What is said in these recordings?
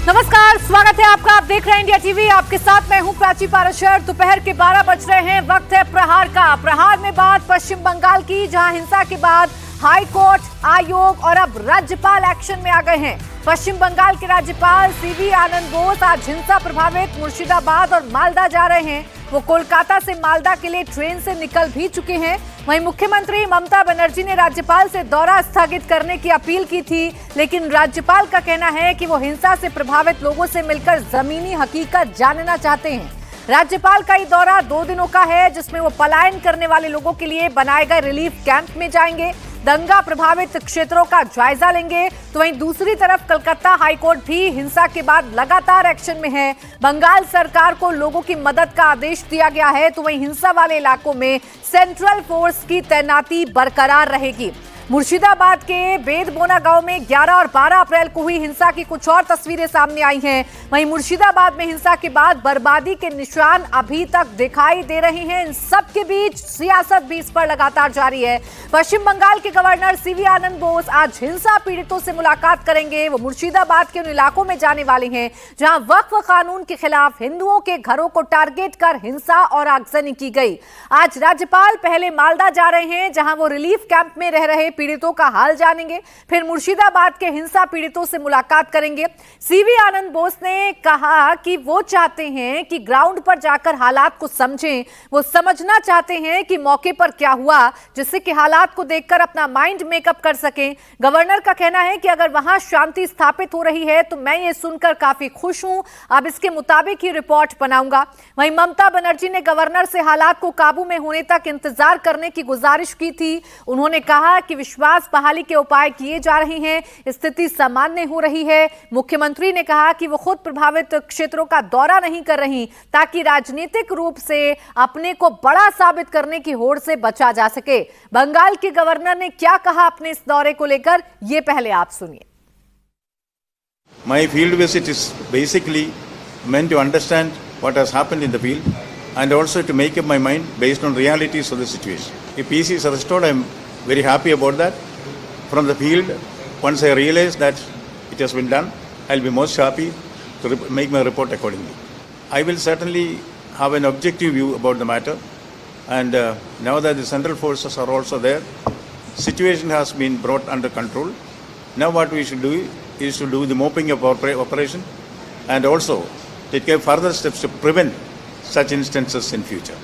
नमस्कार, स्वागत है आपका। आप देख रहे हैं इंडिया टीवी। आपके साथ मैं हूं प्राची पाराशर। दोपहर के 12 बज रहे हैं। वक्त है प्रहार का। प्रहार में बात पश्चिम बंगाल की, जहां हिंसा के बाद हाई कोर्ट, आयोग और अब राज्यपाल एक्शन में आ गए हैं। पश्चिम बंगाल के राज्यपाल सीवी आनंद बोस आज हिंसा प्रभावित मुर्शिदाबाद और मालदा जा रहे हैं। वो कोलकाता से मालदा के लिए ट्रेन से निकल भी चुके हैं। वहीं मुख्यमंत्री ममता बनर्जी ने राज्यपाल से दौरा स्थगित करने की अपील की थी, लेकिन राज्यपाल का कहना है कि वो हिंसा से प्रभावित लोगों से मिलकर जमीनी हकीकत जानना चाहते हैं। राज्यपाल का ये दौरा 2 दिनों का है, जिसमें वो पलायन करने वाले लोगों के लिए बनाए गए रिलीफ कैंप में जाएंगे, दंगा प्रभावित क्षेत्रों का जायजा लेंगे। तो वहीं दूसरी तरफ कलकत्ता हाईकोर्ट भी हिंसा के बाद लगातार एक्शन में है। बंगाल सरकार को लोगों की मदद का आदेश दिया गया है, तो वहीं हिंसा वाले इलाकों में सेंट्रल फोर्स की तैनाती बरकरार रहेगी। मुर्शिदाबाद के बेदबोना गांव में 11 और 12 अप्रैल को हुई हिंसा की कुछ और तस्वीरें सामने आई हैं। वहीं मुर्शिदाबाद में हिंसा के बाद बर्बादी के निशान अभी तक दिखाई दे रहे हैं। इन सब के बीच सियासत भी इस पर लगातार जारी है। पश्चिम बंगाल के गवर्नर सीवी आनंद बोस आज हिंसा पीड़ितों से मुलाकात करेंगे। वो मुर्शिदाबाद के उन इलाकों में जाने वाले हैं जहां वक्फ कानून के खिलाफ हिंदुओं के घरों को टारगेट कर हिंसा और आगजनी की गई। आज राज्यपाल पहले मालदा जा रहे हैं, जहां वो रिलीफ कैंप में रह रहे पीड़ितों का हाल जानेंगे। फिर मुर्शिदाबाद के हिंसा पीड़ितों से मुलाकात करेंगे। सीवी आनंद बोस ने कहा कि वो चाहते हैं कि ग्राउंड पर जाकर हालात को समझें। वो समझना चाहते हैं कि मौके पर क्या हुआ, जिससे कि हालात को देखकर अपना माइंड मेकअप कर सकें। गवर्नर का कहना है कि अगर वहां शांति स्थापित हो रही है तो मैं ये सुनकर काफी खुश हूं। अब इसके मुताबिक ही रिपोर्ट बनाऊंगा। वहीं ममता बनर्जी ने गवर्नर से हालात को काबू में होने तक इंतजार करने की गुजारिश की थी। उन्होंने कहा कि विश्वास बहाली के उपाय किए जा रहे हैं, स्थिति सामान्य हो रही है। मुख्यमंत्री ने कहा कि वो खुद प्रभावित क्षेत्रों का दौरा नहीं कर रही, ताकि राजनीतिक रूप से अपने को बड़ा साबित करने की होड़ से बचा जा सके। बंगाल के गवर्नर ने क्या कहा अपने इस दौरे को लेकर, ये पहले आप सुनिए। My field visit is basically meant to understand what has happened in the field and also to make up my mind based on realities of the situation. If peace is restored, I am very happy about that. From the field, once I realize that it has been done, I'll be most happy to make my report accordingly. I will certainly have an objective view about the matter, and now that the central forces are also there, situation has been brought under control. Now what we should do is to do the mopping up operation and also take further steps to prevent such instances in future.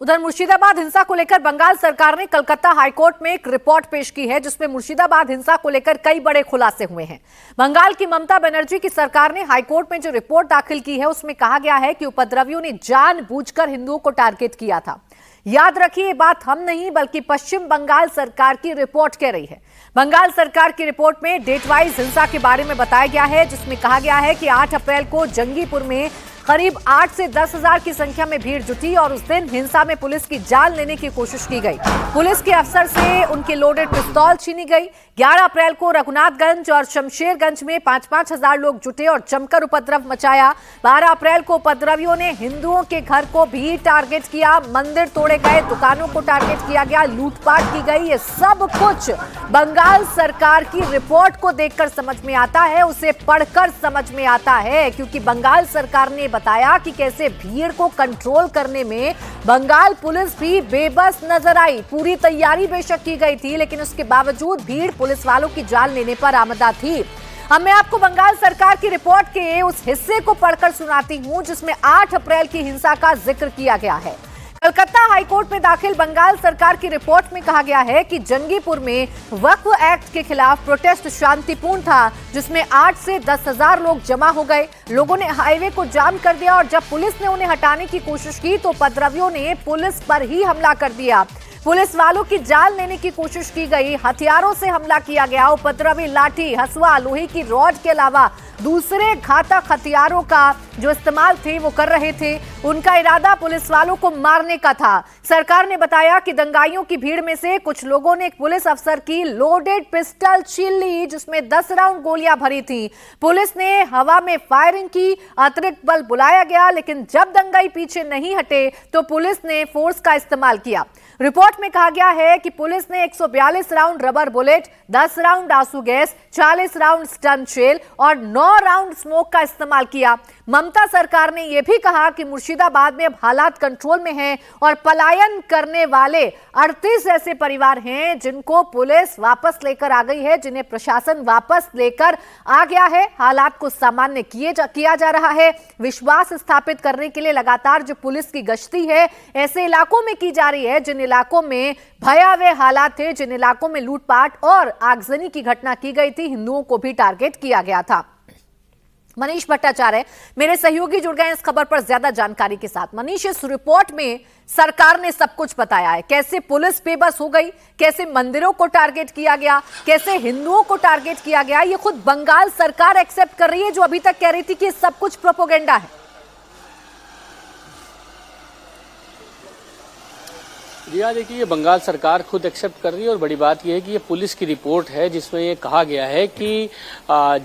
उधर मुर्शिदाबाद हिंसा को लेकर बंगाल सरकार ने Calcutta high court में एक report पेश की है, जिसमें मुर्शिदाबाद हिंसा को लेकर कई बड़े खुलासे हुए हैं। बंगाल की ममता बनर्जी की सरकार ने हाईकोर्ट में जो रिपोर्ट दाखिल की है, उसमें कहा गया है कि उपद्रवियों ने जानबूझकर हिंदुओं को टारगेट किया था। याद रखिए, ये बात हम नहीं बल्कि पश्चिम बंगाल सरकार की रिपोर्ट कह रही है। बंगाल सरकार की रिपोर्ट में डेट वाइज हिंसा के बारे में बताया गया है, जिसमें कहा गया है कि 8 अप्रैल को जंगीपुर में करीब 8 से 10 हजार की संख्या में भीड़ जुटी और उस दिन हिंसा में पुलिस की जान लेने की कोशिश की गई। पुलिस के अफसर से उनके लोडेड पिस्तौल छीनी गई। 11 अप्रैल को रघुनाथगंज और शमशेरगंज में 5-5 हजार लोग जुटे और जमकर उपद्रव मचाया। 12 अप्रैल को उपद्रवियों ने हिंदुओं के घर को भी टारगेट किया, मंदिर तोड़े गए, दुकानों को टारगेट किया गया, लूटपाट की गई। ये सब कुछ बंगाल सरकार की रिपोर्ट को देखकर समझ में आता है, उसे पढ़कर समझ में आता है, क्योंकि बंगाल सरकार ने बताया कि कैसे भीड़ को कंट्रोल करने में बंगाल पुलिस भी बेबस नजर आई। पूरी तैयारी बेशक की गई थी, लेकिन उसके बावजूद भीड़ पुलिस वालों की जान लेने पर आमदा थी। अब मैं आपको बंगाल सरकार की रिपोर्ट के उस हिस्से को पढ़कर सुनाती हूं, जिसमें 8 अप्रैल की हिंसा का जिक्र किया गया है। कलकत्ता हाईकोर्ट में दाखिल बंगाल सरकार की रिपोर्ट में कहा गया है कि जंगीपुर में वक्फ एक्ट के खिलाफ प्रोटेस्ट शांतिपूर्ण था, जिसमें 8 से 10 हजार लोग जमा हो गए। लोगों ने हाईवे को जाम कर दिया और जब पुलिस ने उन्हें हटाने की कोशिश की तो उपद्रवियों ने पुलिस पर ही हमला कर दिया। पुलिस वालों की जान लेने की कोशिश की गई, हथियारों से हमला किया गया। उपद्रवी लाठी, हसुआ, लोहे की रॉड के अलावा दूसरे घातक हथियारों का जो इस्तेमाल थे वो कर रहे थे। उनका इरादा पुलिस वालों को मारने का था। सरकार ने बताया कि दंगाइयों की भीड़ में से कुछ लोगों ने एक पुलिस अफसर की लोडेड पिस्टल छीन ली, जिसमें 10 राउंड गोलियां भरी थी। पुलिस ने हवा में फायरिंग की, अतिरिक्त बल बुलाया गया, लेकिन जब दंगाई पीछे नहीं हटे तो पुलिस ने फोर्स का इस्तेमाल किया। रिपोर्ट में कहा गया है कि पुलिस ने 142 राउंड रबर बुलेट, 10 राउंड आंसू गैस, 40 राउंड स्टन शेल और 9 राउंड स्मोक का इस्तेमाल किया। ममता सरकार ने यह भी कहा कि मुर्शिदाबाद में अब हालात कंट्रोल में हैं और पलायन करने वाले 38 ऐसे परिवार हैं जिनको पुलिस वापस लेकर आ गई है, जिन्हें प्रशासन वापस लेकर आ गया है। हालात को सामान्य किया जा रहा है। विश्वास स्थापित करने के लिए लगातार जो पुलिस की गश्ती है ऐसे इलाकों में की जा रही है जिन इलाकों में भयावह हालात थे, जिन इलाकों में लूटपाट और आगजनी की घटना की गई थी, हिंदुओं को भी टारगेट किया गया था। मनीष भट्टाचार्य मेरे सहयोगी जुड़ गए इस खबर पर ज्यादा जानकारी के साथ। मनीष, इस रिपोर्ट में सरकार ने सब कुछ बताया है, कैसे पुलिस बेबस हो गई, कैसे मंदिरों को टारगेट किया गया, कैसे हिंदुओं को टारगेट किया गया। ये खुद बंगाल सरकार एक्सेप्ट कर रही है, जो अभी तक कह रही थी कि सब कुछ प्रोपोगेंडा है। रिया, देखिए, ये बंगाल सरकार खुद एक्सेप्ट कर रही है और बड़ी बात यह है कि ये पुलिस की रिपोर्ट है जिसमें ये कहा गया है कि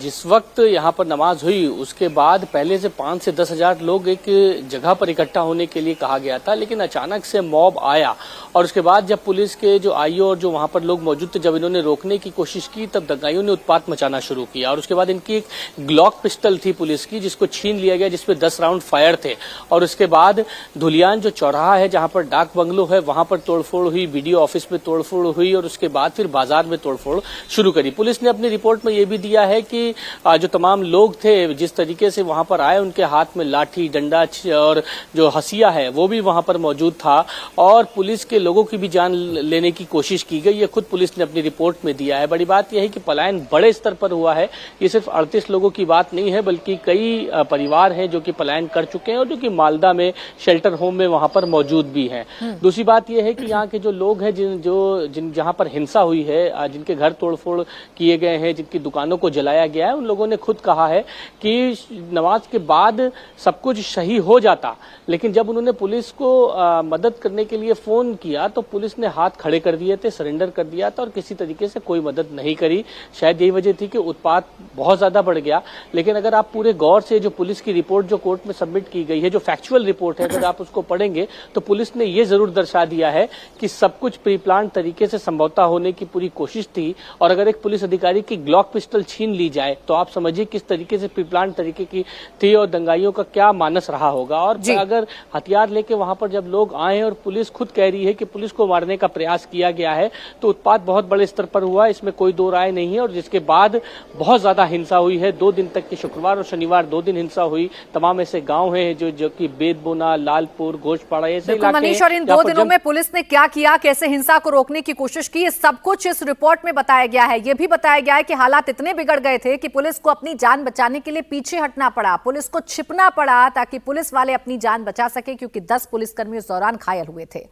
जिस वक्त यहाँ पर नमाज हुई उसके बाद पहले से 5 से 10 हजार लोग एक जगह पर इकट्ठा होने के लिए कहा गया था, लेकिन अचानक से मॉब आया और उसके बाद जब पुलिस के जो आईओ और जो वहां पर लोग मौजूद थे, जब इन्होंने रोकने की कोशिश की तब दंगाइयों ने उत्पात मचाना शुरू किया और उसके बाद इनकी एक ग्लॉक पिस्टल थी पुलिस की, जिसको छीन लिया गया, जिसपे 10 राउंड फायर थे। और उसके बाद धुलियान जो चौराहा है जहां पर डाक बंगलो है वहां पर तोड़फोड़ हुई, बीडीओ ऑफिस में तोड़फोड़ हुई और उसके बाद फिर बाजार में तोड़फोड़ शुरू करी। पुलिस ने अपनी रिपोर्ट में यह भी दिया है कि जो तमाम लोग थे जिस तरीके से वहां पर आए, उनके हाथ में लाठी डंडा और जो हसिया है वो भी वहां पर मौजूद था और पुलिस के लोगों की भी जान लेने की कोशिश की गई। ये खुद पुलिस ने अपनी रिपोर्ट में दिया है। बड़ी बात यह है कि पलायन बड़े स्तर पर हुआ है। ये सिर्फ 38 लोगों की बात नहीं है, बल्कि कई परिवार हैं जो कि पलायन कर चुके हैं और जो कि मालदा में शेल्टर होम में वहां पर मौजूद भी हैं। दूसरी बात यह है कि यहाँ के जो लोग हैं जहां पर हिंसा हुई है, जिनके घर तोड़फोड़ किए गए हैं, जिनकी दुकानों को जलाया गया है, उन लोगों ने खुद कहा है कि नमाज के बाद सब कुछ सही हो जाता, लेकिन जब उन्होंने पुलिस को मदद करने के लिए फोन किया तो पुलिस ने हाथ खड़े कर दिए थे, सरेंडर कर दिया था और किसी तरीके से कोई मदद नहीं करी। शायद यही वजह थी कि उत्पात बहुत ज्यादा बढ़ गया। लेकिन अगर आप पूरे गौर से जो पुलिस की रिपोर्ट जो कोर्ट में सबमिट की गई है, जो फैक्चुअल रिपोर्ट है, अगर आप उसको पढ़ेंगे तो पुलिस ने ये जरूर दर्शा दिया है कि सब कुछ प्री प्लान तरीके से समझौता होने की पूरी कोशिश थी। और अगर एक पुलिस अधिकारी की ग्लॉक पिस्टल छीन ली जाए तो आप समझिए किस तरीके से प्री प्लान तरीके की थी और दंगाइयों का क्या मानस रहा होगा। और अगर हथियार लेके वहां पर जब लोग आए और पुलिस खुद कह रही है कि पुलिस को मारने का प्रयास किया गया है, तो उत्पात बहुत बड़े स्तर पर हुआ, इसमें कोई दो राय नहीं है। और जिसके बाद बहुत ज्यादा हिंसा हुई है। 2 दिन तक की, शुक्रवार और शनिवार 2 दिन हिंसा हुई। तमाम ऐसे गांव हैं जो कि बेदबोना, लालपुर, घोषपाड़ा, ऐसे इलाके। मनीष, और इन 2 दिनों में पुलिस ने क्या किया, कैसे हिंसा को रोकने की कोशिश की, सब कुछ इस रिपोर्ट में बताया गया है। यह भी बताया गया है कि हालात इतने बिगड़ गए थे कि पुलिस को अपनी जान बचाने के लिए पीछे हटना पड़ा, पुलिस को छिपना पड़ा ताकि पुलिस वाले अपनी जान बचा सके, क्योंकि 10 पुलिसकर्मी उस दौरान घायल हुए थे।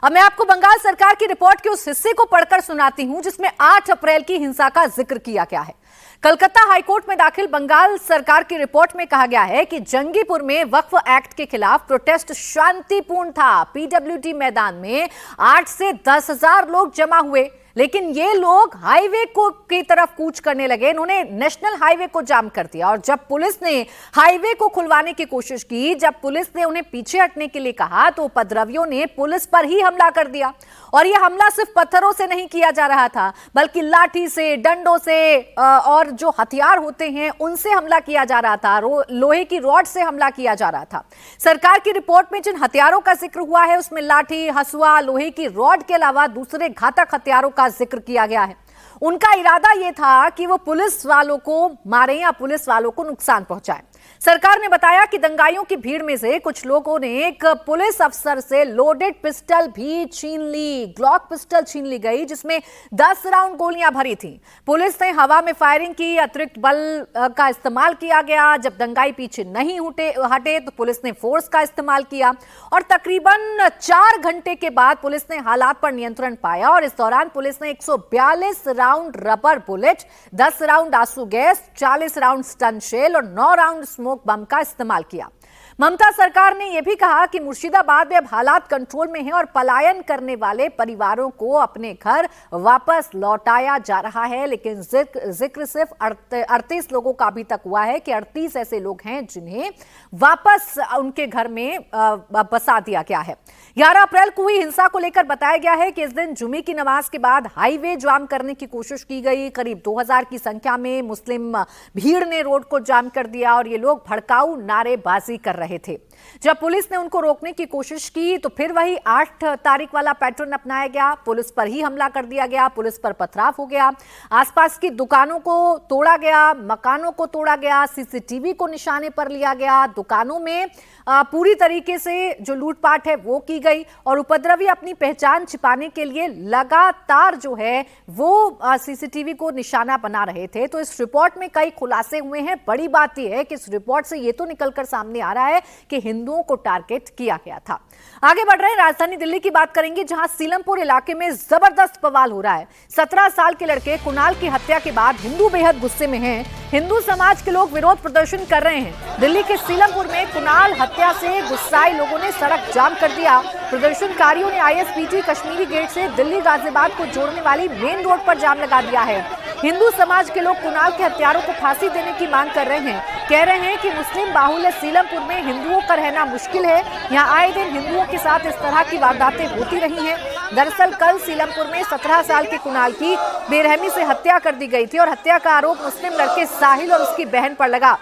अब मैं आपको बंगाल सरकार की रिपोर्ट के उस हिस्से को पढ़कर सुनाती हूं जिसमें 8 अप्रैल की हिंसा का जिक्र किया गया है। कलकत्ता हाईकोर्ट में दाखिल बंगाल सरकार की रिपोर्ट में कहा गया है कि जंगीपुर में वक्फ एक्ट के खिलाफ प्रोटेस्ट शांतिपूर्ण था। पीडब्ल्यूडी मैदान में 8 से 10 हजार लोग जमा हुए, लेकिन ये लोग हाईवे की तरफ कूच करने लगे। इन्होंने नेशनल हाईवे को जाम कर दिया और जब पुलिस ने हाईवे को खुलवाने की कोशिश की, जब पुलिस ने उन्हें पीछे हटने के लिए कहा, तो उपद्रवियों ने पुलिस पर ही हमला कर दिया। और यह हमला सिर्फ पत्थरों से नहीं किया जा रहा था, बल्कि लाठी से, डंडों से और जो हथियार होते हैं उनसे हमला किया जा रहा था। लोहे की रॉड से हमला किया जा रहा था। सरकार की रिपोर्ट में जिन हथियारों का जिक्र हुआ है उसमें लाठी, हसुआ, लोहे की रॉड के अलावा दूसरे घातक हथियारों का जिक्र किया गया है। उनका इरादा यह था कि वो पुलिस वालों को मारें या पुलिस वालों को नुकसान पहुंचाएं। सरकार ने बताया कि दंगाइयों की भीड़ में से कुछ लोगों ने एक पुलिस अफसर से लोडेड पिस्टल भी छीन ली। ग्लॉक पिस्टल छीन ली गई जिसमें 10 राउंड गोलियां भरी थी। पुलिस ने हवा में फायरिंग की, अतिरिक्त बल का इस्तेमाल किया गया। जब दंगाई पीछे नहीं हटे तो पुलिस ने फोर्स का इस्तेमाल किया और तकरीबन 4 घंटे के बाद पुलिस ने हालात पर नियंत्रण पाया और इस दौरान पुलिस ने 142 राउंड रबर बुलेट, 10 राउंड आंसू गैस, 40 राउंड स्टन शेल और 9 राउंड स्मोक बम का इस्तेमाल किया। ममता सरकार ने यह भी कहा कि मुर्शिदाबाद में अब हालात कंट्रोल में हैं और पलायन करने वाले परिवारों को अपने घर वापस लौटाया जा रहा है। लेकिन जिक्र सिर्फ 38 लोगों का अभी तक हुआ है कि 38 ऐसे लोग हैं जिन्हें वापस उनके घर में बसा दिया गया है। 11 अप्रैल को हुई हिंसा को लेकर बताया गया है कि इस दिन जुमे की नमाज के बाद हाईवे जाम करने की कोशिश की गई। करीब 2000 की संख्या में मुस्लिम भीड़ ने रोड को जाम कर दिया और ये लोग भड़काऊ नारेबाजी कर रहे थे। जब पुलिस ने उनको रोकने की कोशिश की तो फिर वही 8 तारीख वाला पैटर्न अपनाया गया। पुलिस पर ही हमला कर दिया गया, पुलिस पर पथराव हो गया, आसपास की दुकानों को तोड़ा गया, मकानों को तोड़ा गया, सीसीटीवी को निशाने पर लिया गया, दुकानों में पूरी तरीके से जो लूटपाट है वो की गई और उपद्रवी अपनी पहचान छिपाने के लिए लगातार जो है वो सीसीटीवी को निशाना बना रहे थे। तो इस रिपोर्ट में कई खुलासे हुए हैं। बड़ी बात यह है कि इस रिपोर्ट से ये तो निकलकर सामने आ रहा है कि हिंदुओं को टारगेट किया गया था। आगे बढ़ रहे हैं, राजधानी दिल्ली की बात करेंगे जहां सीलमपुर इलाके में जबरदस्त बवाल हो रहा है। 17 साल के लड़के कुणाल की हत्या के बाद हिंदू बेहद गुस्से में हैं। हिंदू समाज के लोग विरोध प्रदर्शन कर रहे हैं। दिल्ली के सीलमपुर में कुणाल हत्या से गुस्साए लोगों ने सड़क जाम कर दिया। प्रदर्शनकारियों ने आईएसबीटी कश्मीरी गेट से दिल्ली गाजियाबाद को जोड़ने वाली मेन रोड पर जाम लगा दिया है। हिंदू समाज के लोग कुणाल के हत्यारों को फांसी देने की मांग कर रहे हैं। कह रहे हैं कि मुस्लिम बाहुल्य सीलमपुर में हिंदुओं का रहना मुश्किल है। यहाँ आए दिन हिंदुओं के साथ इस तरह की वारदातें होती रही हैं। दरअसल कल सीलमपुर में 17 साल के कुणाल की बेरहमी से हत्या कर दी गई थी और हत्या का आरोप मुस्लिम लड़के साहिल और उसकी बहन पर लगा।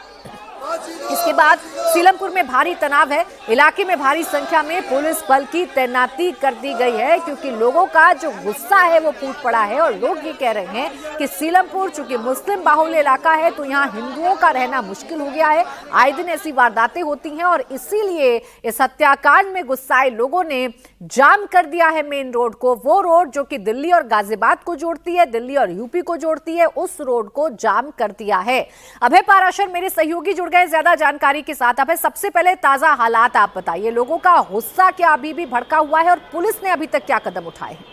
इसके बाद सीलमपुर में भारी तनाव है। इलाके में भारी संख्या में पुलिस बल की तैनाती कर दी गई है क्योंकि लोगों का जो गुस्सा है वो फूट पड़ा है और लोग ये कह रहे हैं कि सीलमपुर चूंकि मुस्लिम बाहुल्य इलाका है तो यहाँ हिंदुओं का रहना मुश्किल हो गया है। आए दिन ऐसी वारदातें होती हैं और इसीलिए इस हत्याकांड में गुस्साए लोगों ने जाम कर दिया है मेन रोड को। वो रोड जो कि दिल्ली और गाजियाबाद को जोड़ती है, दिल्ली और यूपी को जोड़ती है, उस रोड को जाम कर दिया है। अभय पाराशर मेरे सहयोगी जुड़ गए ज्यादा जानकारी के साथ। अभय, सबसे पहले ताजा हालात आप बताइए, लोगों का गुस्सा क्या अभी भी भड़का हुआ है और पुलिस ने अभी तक क्या कदम उठाए हैं?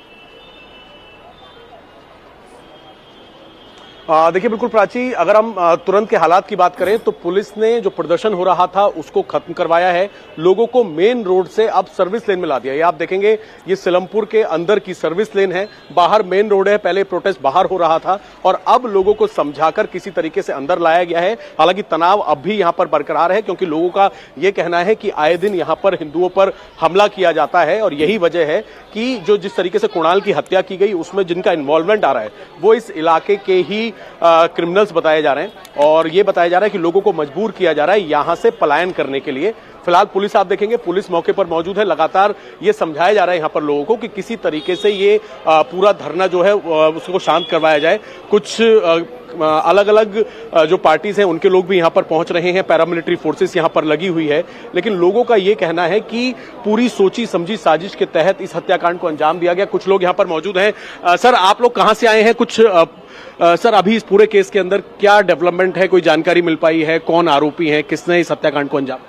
देखिए बिल्कुल प्राची, अगर हम तुरंत के हालात की बात करें तो पुलिस ने जो प्रदर्शन हो रहा था उसको खत्म करवाया है। लोगों को मेन रोड से अब सर्विस लेन में ला दिया। ये आप देखेंगे, ये सीलमपुर के अंदर की सर्विस लेन है, बाहर मेन रोड है। पहले प्रोटेस्ट बाहर हो रहा था और अब लोगों को समझाकर किसी तरीके से अंदर लाया गया है। हालांकि तनाव अब भी यहां पर बरकरार है क्योंकि लोगों का यह कहना है कि आए दिन यहां पर हिंदुओं पर हमला किया जाता है और यही वजह है कि जो जिस तरीके से कुणाल की हत्या की गई उसमें जिनका इन्वॉल्वमेंट आ रहा है वो इस इलाके के ही क्रिमिनल्स बताए जा रहे हैं और ये बताया जा रहा है कि लोगों को मजबूर किया जा रहा है यहां से पलायन करने के लिए। फिलहाल पुलिस, आप देखेंगे, पुलिस मौके पर मौजूद है। लगातार ये समझाया जा रहा है यहां पर लोगों को कि किसी तरीके से ये पूरा धरना जो है उसको शांत करवाया जाए। कुछ अलग अलग जो पार्टीज हैं उनके लोग भी यहां पर पहुंच रहे हैं, पैरामिलिट्री फोर्सेस यहां पर लगी हुई है, लेकिन लोगों का ये कहना है कि पूरी सोची समझी साजिश के तहत इस हत्याकांड को अंजाम दिया गया। कुछ लोग यहां पर मौजूद हैं। सर, आप लोग कहां से आए हैं? कुछ सर, अभी इस पूरे केस के अंदर क्या डेवलपमेंट है? कोई जानकारी मिल पाई है? कौन आरोपी है? किसने इस हत्याकांड को अंजाम?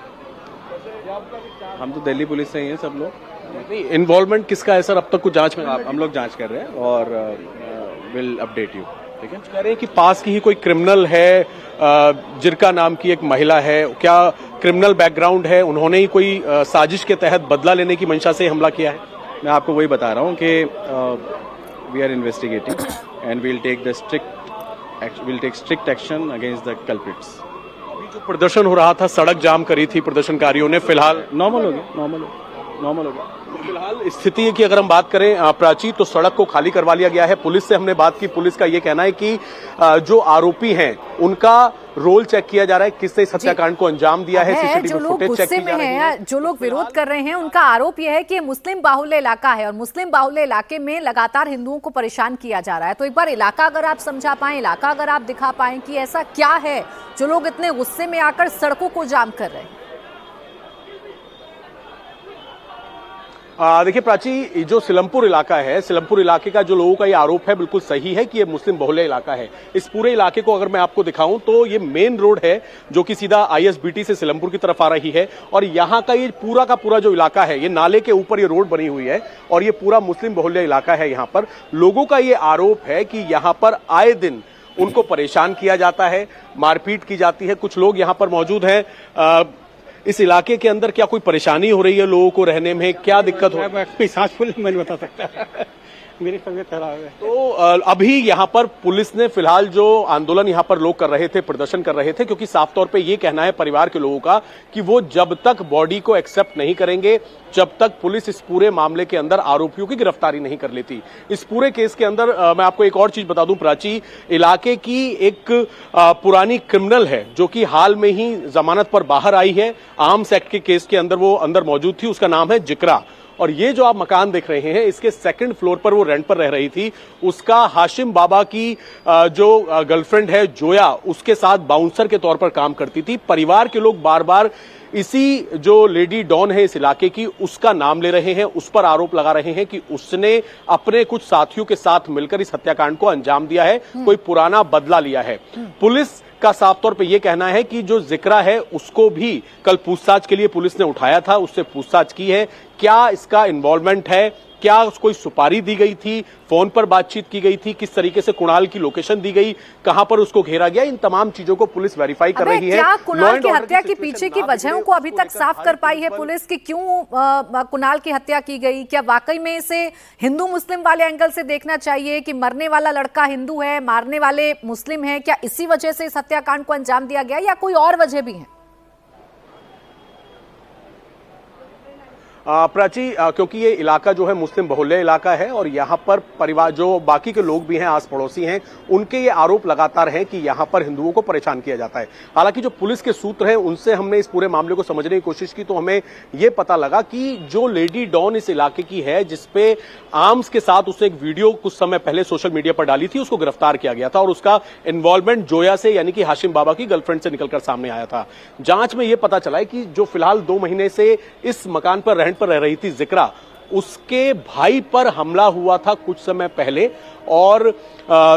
हम तो दिल्ली पुलिस से ही हैं सब लोग। इन्वॉल्वमेंट किसका है सर? अब तक कुछ जांच में? हम लोग जांच कर रहे हैं और विल अपडेट यू। ठीक है, कह रहे हैं कि पास की ही कोई क्रिमिनल है, जिरका नाम की एक महिला है, क्या क्रिमिनल बैकग्राउंड है? उन्होंने ही कोई साजिश के तहत बदला लेने की मंशा से हमला किया है? मैं आपको वही बता रहा हूँ कि we are investigating and will take strict action against the culprits. जो प्रदर्शन हो रहा था, सड़क जाम करी थी प्रदर्शनकारियों ने, फिलहाल नॉर्मल हो गया। नॉर्मल हो गया। फिलहाल स्थिति की अगर हम बात करें प्राची, तो सड़क को खाली करवा लिया गया है। पुलिस से हमने बात की, पुलिस का ये कहना है कि जो आरोपी हैं उनका रोल चेक किया जा रहा है, किसने इस हत्याकांड को अंजाम दिया है, जो सीसीटीवी लोग फुटेज चेक गुस्से की जा में रही हैं, है। जो लोग विरोध कर रहे हैं, उनका आरोप यह है कि मुस्लिम बाहुल्य इलाका है और मुस्लिम बाहुल्य इलाके में लगातार हिंदुओं को परेशान किया जा रहा है। तो एक बार इलाका अगर आप समझा पाएं, इलाका अगर आप दिखा पाएं कि ऐसा क्या है जो लोग इतने गुस्से में आकर सड़कों को जाम कर रहे हैं। देखिए प्राची, जो सिलमपुर इलाका है, सिलमपुर इलाके का जो लोगों का ये आरोप है बिल्कुल सही है कि ये मुस्लिम बहुल्य इलाका है। इस पूरे इलाके को अगर मैं आपको दिखाऊं तो ये मेन रोड है जो कि सीधा आईएसबीटी से सिलमपुर की तरफ आ रही है और यहाँ का ये पूरा का पूरा जो इलाका है, ये नाले के ऊपर ये रोड बनी हुई है और ये पूरा मुस्लिम बहुल्य इलाका है। यहाँ पर लोगों का ये आरोप है कि यहाँ पर आए दिन उनको परेशान किया जाता है, मारपीट की जाती है। कुछ लोग यहाँ पर मौजूद हैं। इस इलाके के अंदर क्या कोई परेशानी हो रही है लोगों को रहने में, क्या दिक्कत हो रही है? कोई सांस फूल मैं नहीं बता सकता। मेरी तबीयत खराब है। तो अभी यहाँ पर पुलिस ने फिलहाल जो आंदोलन यहाँ पर लोग कर रहे थे, प्रदर्शन कर रहे थे, क्योंकि साफ तौर पे ये कहना है परिवार के लोगों का कि वो जब तक बॉडी को एक्सेप्ट नहीं करेंगे, जब तक पुलिस इस पूरे मामले के अंदर आरोपियों की गिरफ्तारी नहीं कर लेती। इस पूरे केस के अंदर मैं आपको एक और चीज बता दूं प्राची, इलाके की एक पुरानी क्रिमिनल है जो कि हाल में ही जमानत पर बाहर आई है, आर्म्स एक्ट के केस के अंदर वो अंदर मौजूद थी। उसका नाम है जिक्रा और ये जो आप मकान देख रहे हैं, इसके सेकंड फ्लोर पर वो रेंट पर रह रही थी। उसका हाशिम बाबा की जो गर्लफ्रेंड है जोया, उसके साथ बाउंसर के तौर पर काम करती थी। परिवार के लोग बार बार इसी जो लेडी डॉन है इस इलाके की, उसका नाम ले रहे हैं, उस पर आरोप लगा रहे हैं कि उसने अपने कुछ साथियों के साथ मिलकर इस हत्याकांड को अंजाम दिया है, कोई पुराना बदला लिया है। पुलिस का साफ तौर पे ये कहना है कि जो जिक्रा है उसको भी कल पूछताछ के लिए पुलिस ने उठाया था, उससे पूछताछ की है, क्या इसका इन्वॉल्वमेंट है, क्या कोई सुपारी दी गई थी, फोन पर बातचीत की गई थी, किस तरीके से कुणाल की लोकेशन दी गई, कहां पर उसको घेरा गया, इन तमाम चीजों को पुलिस वेरीफाई कर रही है। क्या कुणाल की हत्या के पीछे की वजहों को अभी तक साफ कर पाई है पुलिस कि क्यों कुणाल की हत्या की गई? क्या वाकई में इसे हिंदू मुस्लिम वाले एंगल से देखना चाहिए कि मरने वाला लड़का हिंदू है, मारने वाले मुस्लिम है? क्या इसी वजह से इस हत्याकांड को अंजाम दिया गया या कोई और वजह भी है? प्राची, क्योंकि ये इलाका जो है मुस्लिम बहुल्य इलाका है और यहाँ पर परिवार जो बाकी के लोग भी हैं, आस पड़ोसी हैं, उनके ये आरोप लगातार हैं कि यहाँ पर हिंदुओं को परेशान किया जाता है। हालांकि जो पुलिस के सूत्र हैं उनसे हमने इस पूरे मामले को समझने की कोशिश की तो हमें ये पता लगा कि जो लेडी डॉन इस इलाके की है, जिसपे आर्म्स के साथ उसने एक वीडियो कुछ समय पहले सोशल मीडिया पर डाली थी, उसको गिरफ्तार किया गया था और उसका इन्वॉल्वमेंट जोया से यानी कि हाशिम बाबा की गर्लफ्रेंड से निकलकर सामने आया था। जांच में यह पता चला है कि जो फिलहाल 2 महीने से इस मकान पर पर रह रही थी जिक्रा, उसके भाई पर हमला हुआ था कुछ समय पहले और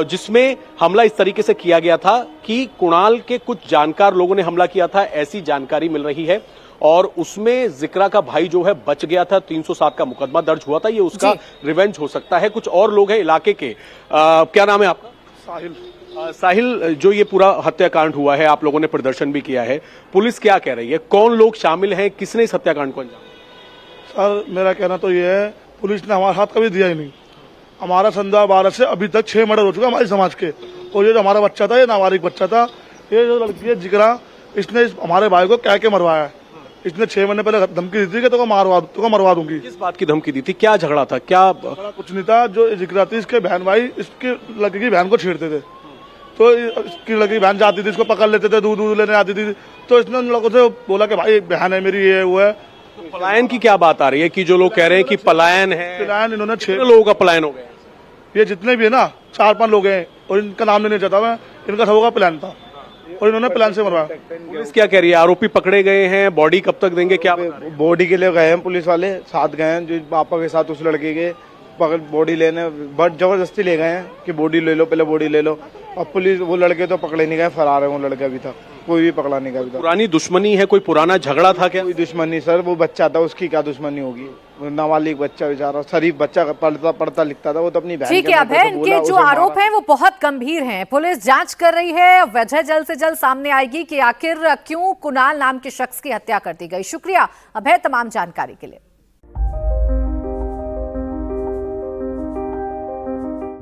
जिसमें हमला इस तरीके से किया गया था कि कुणाल के कुछ जानकार लोगों ने हमला किया था, ऐसी जानकारी मिल रही है और उसमें जिक्रा का भाई जो है बच गया था। 307 का मुकदमा दर्ज हुआ था, ये उसका रिवेंज हो सकता है। कुछ और लोग हैं इलाके के, क्या नाम है आपका? साहिल। साहिल, जो ये पूरा हत्याकांड हुआ है, आप लोगों ने प्रदर्शन भी किया है, पुलिस क्या कह रही है, कौन लोग शामिल हैं, किसने इस हत्याकांड को अंजाम? सर मेरा कहना तो ये है, पुलिस ने हमारा हाथ कभी दिया ही नहीं। हमारा संध्या 12 से अभी तक 6 मर्डर हो चुका हमारे समाज के और ये जो हमारा बच्चा था, ये नाबालिग बच्चा था, ये जो लड़की है जिक्रा, इसने हमारे भाई को कह के मरवाया है। इसने 6 महीने पहले धमकी दी थी कि तो मरवा दूंगी। किस बात की धमकी दी थी, क्या झगड़ा था, क्या? कुछ नहीं था। जो जिक्रा थी, इसके बहन भाई इसकी लड़की की बहन को छेड़ते थे, तो इसकी लड़की बहन जाती थी, इसको पकड़ लेते थे, दूध लेने आती थी, तो इसने उन लोगों से बोला कि भाई बहन है मेरी, ये वो है। पलायन की क्या बात आ रही है कि जो लोग कह रहे हैं कि पलायन है? पलायन इन्होंने 6 लोगों का पलायन हो गया। ये जितने भी है ना 4-5 लोग हैं और इनका नाम लेने चाहता मैं, इनका सबका प्लान था और इन्होंने प्लान से मरवाया। पुलिस क्या कह रही है, आरोपी पकड़े गए हैं, बॉडी कब तक देंगे, क्या? बॉडी के लिए गए हैं पुलिस वाले, साथ गए हैं, जो पापा के साथ उस लड़के के बॉडी लेने बट जबरदस्ती ले गए हैं कि बॉडी ले लो, पहले बॉडी ले लो। अब पुलिस, वो लड़के तो पकड़े नहीं गए, फरार है वो लड़के अभी तक, कोई भी पकड़ा नहीं गया अभी तक। पुरानी दुश्मनी है, कोई पुराना झगड़ा था क्या? कोई दुश्मनी सर, वो बच्चा था, उसकी क्या दुश्मनी होगी? नाबालिग बच्चा, बेचारा शरीफ बच्चा, पढ़ता लिखता था, वो तो अपनी बहन। ठीक है, अभय, इनके जो आरोप हैं वो बहुत गंभीर हैं। पुलिस जांच कर रही है, वजह जल्द से जल्द सामने आएगी कि आखिर क्यों कुणाल नाम के शख्स की हत्या कर दी गई। शुक्रिया अभय तमाम जानकारी के लिए।